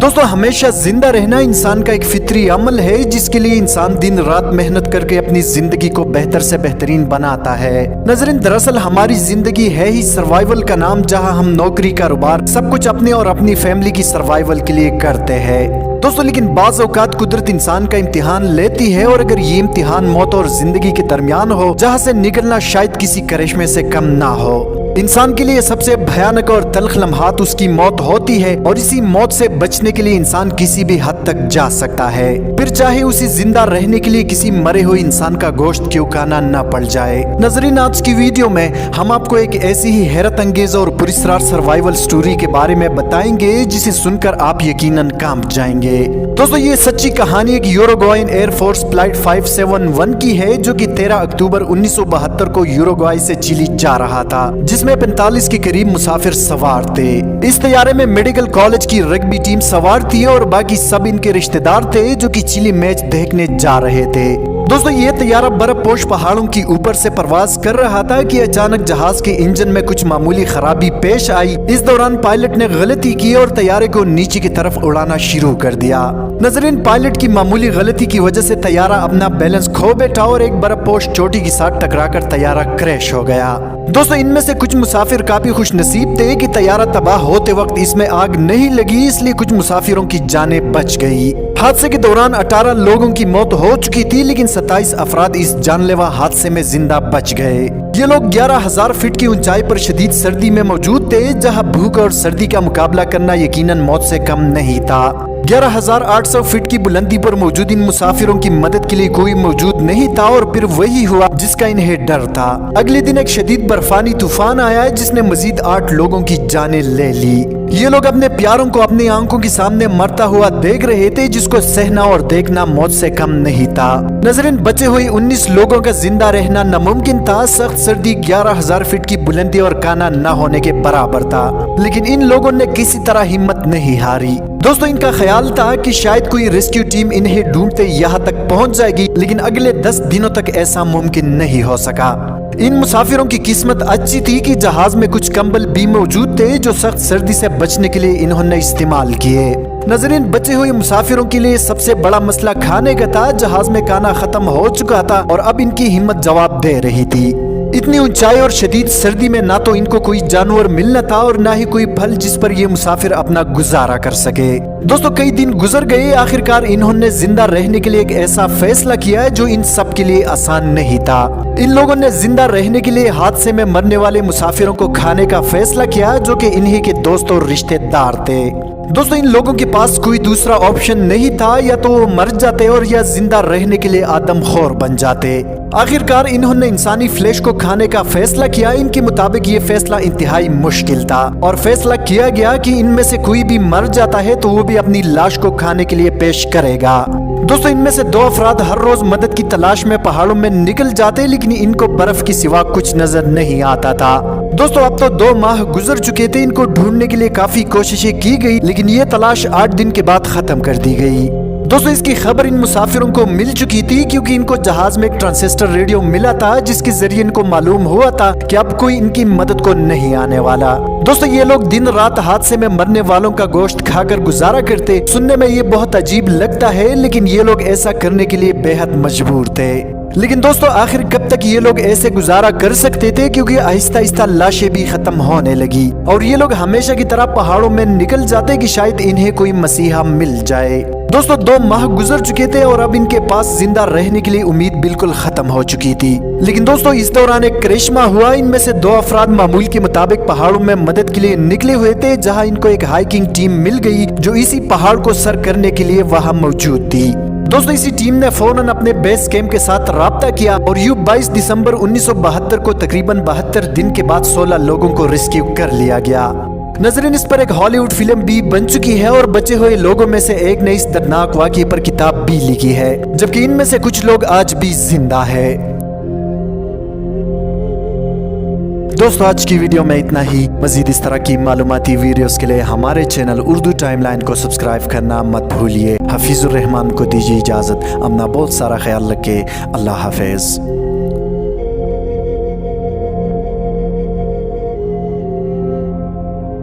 दोस्तों हमेशा जिंदा रहना इंसान का एक फितरी अमल है जिसके लिए इंसान दिन रात मेहनत करके अपनी जिंदगी को बेहतर से बेहतरीन बनाता है। नजरिन दरअसल हमारी जिंदगी है ही सर्वाइवल का नाम, जहां हम नौकरी कारोबार सब कुछ अपने और अपनी फैमिली की सर्वाइवल के लिए करते हैं। दोस्तों लेकिन बाज़ औक़ात कुदरत इंसान का इम्तिहान लेती है, और अगर ये इम्तिहान मौत और जिंदगी के दरमियान हो, जहाँ से निकलना शायद किसी करिश्मे से कम ना हो। इंसान के लिए सबसे भयानक और तल्ख लम्हात उसकी मौत होती है, और इसी मौत से बचने के लिए इंसान किसी भी हद तक जा सकता है, फिर चाहे उसे जिंदा रहने के लिए किसी मरे हुए इंसान का गोश्त क्यों खाना न पड़ जाए। नजरीन आज की वीडियो में हम आपको एक ऐसी ही हैरत अंगेज और पुरस्कार सर्वाइवल स्टोरी के बारे में बताएंगे जिसे सुनकर आप यकीनन कांप जाएंगे। दोस्तों ये सच्ची कहानी एक यूरुग्वाइन एयरफोर्स फ्लाइट 571 की है, जो कि 13 अक्टूबर 1972 को यूरुग्वाई से चिली जा रहा था, जिसमें 45 के करीब मुसाफिर सवार थे। इस तैयारे में मेडिकल कॉलेज की रग्बी टीम सवार थी और बाकी सब इनके रिश्तेदार थे जो कि चिली मैच देखने जा रहे थे। दोस्तों ये तैयारा बर्फपोश पहाड़ों की ऊपर से परवाज कर रहा था कि अचानक जहाज के इंजन में कुछ मामूली खराबी पेश आई। इस दौरान पायलट ने गलती की और तैयारे को नीचे की तरफ उड़ाना शुरू कर दिया। नजरीन पायलट की मामूली गलती की वजह से तैयारा अपना बैलेंस खो बैठा और एक बर्फपोश चोटी के साथ टकराकर तैयारा क्रैश हो गया। दोस्तों इनमें से कुछ मुसाफिर काफी खुश नसीब थे कि तैयारा तबाह होते वक्त इसमें आग नहीं लगी, इसलिए कुछ मुसाफिरों की जानें बच गई। हादसे के दौरान 18 लोगों की मौत हो चुकी थी, लेकिन 27 अफराद इस जानलेवा हादसे में जिंदा बच गए। ये लोग 11,000 फीट की ऊंचाई पर शदीद सर्दी में मौजूद थे, जहां भूख और सर्दी का मुकाबला करना यकीनन मौत से कम नहीं था। 11,800 फीट की बुलंदी पर मौजूद इन मुसाफिरों की मदद के लिए कोई मौजूद नहीं था, और फिर वही हुआ जिसका इन्हें डर था। अगले दिन एक शदीद बर्फानी तूफान आया जिसने मजीद 8 लोगों की जानें ले ली। ये लोग अपने प्यारों को अपनी आंखों के सामने मरता हुआ देख रहे थे, जिसको सहना और देखना मौत से कम नहीं था। नजरिन बचे हुए 19 लोगों का जिंदा रहना नामुमकिन था। सख्त सर्दी 11,000 फीट की बुलंदी और खाना न होने के बराबर था, लेकिन इन लोगों ने किसी तरह हिम्मत नहीं हारी। दोस्तों इनका ख्याल था कि शायद कोई रेस्क्यू टीम इन्हें ढूंढते यहाँ तक पहुँच जाएगी, लेकिन अगले 10 दिनों तक ऐसा मुमकिन नहीं हो सका। इन मुसाफिरों की किस्मत अच्छी थी कि जहाज में कुछ कंबल भी मौजूद थे, जो सख्त सर्दी से बचने के लिए इन्होंने इस्तेमाल किए। नजरीन बचे हुए मुसाफिरों के लिए सबसे बड़ा मसला खाने का था। जहाज में खाना खत्म हो चुका था और अब इनकी हिम्मत जवाब दे रही थी। इतनी ऊंचाई और शदीद सर्दी में ना तो इनको कोई जानवर मिलना था और ना ही कोई फल जिस पर ये मुसाफिर अपना गुजारा कर सके। दोस्तों कई दिन गुजर गए, आखिरकार इन्होंने जिंदा रहने के लिए एक ऐसा फैसला किया जो इन सब के लिए आसान नहीं था। इन लोगों ने जिंदा रहने के लिए हादसे में मरने वाले मुसाफिरों को खाने का फैसला किया, जो कि इन्हीं के दोस्त और रिश्तेदार थे। दोस्तों इन लोगों के पास कोई दूसरा ऑप्शन नहीं था, या तो वो मर जाते और या जिंदा रहने के लिए आदमखोर बन जाते। आखिरकार इन्होंने इंसानी फ्लेश को खाने का फैसला किया। इनके मुताबिक ये फैसला इंतहाई मुश्किल था, और फैसला किया गया कि इनमें से कोई भी मर जाता है तो वो भी अपनी लाश को खाने के लिए पेश करेगा। दोस्तों इनमें से 2 अफराद हर रोज मदद की तलाश में पहाड़ों में निकल जाते, लेकिन इनको बर्फ के सिवा कुछ नजर नहीं आता था। दोस्तों अब तो 2 माह गुजर चुके थे। इनको ढूंढने के लिए काफी कोशिशें की गई, लेकिन ये तलाश 8 दिन के बाद खत्म कर दी गई। दोस्तों इसकी खबर इन मुसाफिरों को मिल चुकी थी, क्योंकि इनको जहाज में एक ट्रांसिस्टर रेडियो मिला था, जिसके जरिए इनको मालूम हुआ था कि अब कोई इनकी मदद को नहीं आने वाला। दोस्तों ये लोग दिन रात हादसे में मरने वालों का गोश्त खाकर गुजारा करते। सुनने में ये बहुत अजीब लगता है, लेकिन ये लोग ऐसा करने के लिए बेहद मजबूर थे। लेकिन दोस्तों आखिर कब तक ये लोग ऐसे गुजारा कर सकते थे, क्योंकि आहिस्ता आहिस्ता लाशें भी खत्म होने लगी, और ये लोग हमेशा की तरह पहाड़ों में निकल जाते कि शायद इन्हें कोई मसीहा मिल जाए। दोस्तों 2 माह गुजर चुके थे और अब इनके पास जिंदा रहने के लिए उम्मीद बिल्कुल खत्म हो चुकी थी। लेकिन दोस्तों इस दौरान एक करिश्मा हुआ। इनमें से 2 अफराद मामूल के मुताबिक पहाड़ों में मदद के लिए निकले हुए थे, जहां इनको एक हाइकिंग टीम मिल गई जो इसी पहाड़ को सर करने के लिए वहां मौजूद थी। दोस्तों इसी टीम ने फौरन अपने बेस कैंप के साथ राब्ता किया, और यूं 22 दिसंबर 1972 को तकरीबन 72 दिन के बाद 16 लोगों को रेस्क्यू कर लिया गया। नजरिन इस पर एक हॉलीवुड फिल्म भी बन चुकी है, और बचे हुए लोगों में से एक ने इस दर्दनाक वाक़ये पर किताब भी लिखी है, जबकि इनमें से कुछ लोग आज भी जिंदा है। दोस्तों आज की वीडियो में इतना ही। मजीद इस तरह की मालूमाती वीडियोस के लिए हमारे चैनल उर्दू टाइमलाइन को सब्सक्राइब करना मत भूलिए। हफीजुर रहमान को दीजिए इजाजत। अपना बहुत सारा ख्याल रखें। अल्लाह हाफिज।